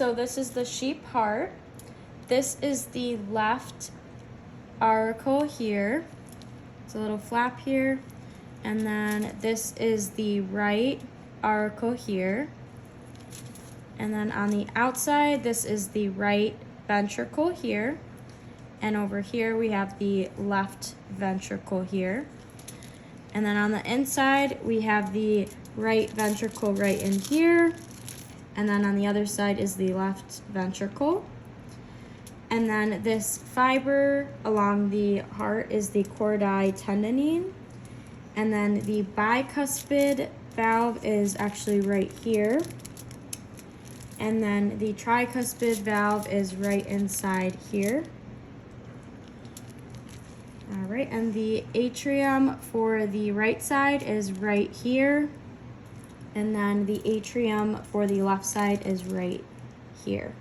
So this is the sheep heart. This is the left auricle here. It's a little flap here. And then this is the right auricle here. And then on the outside, this is the right ventricle here. And over here, we have the left ventricle here. And then on the inside, we have the right ventricle right in here. And then on the other side is the left ventricle. And then this fiber along the heart is the chordae tendineae. And then the bicuspid valve is actually right here. And then the tricuspid valve is right inside here. All right, and the atrium for the right side is right here. And then the atrium for the left side is right here.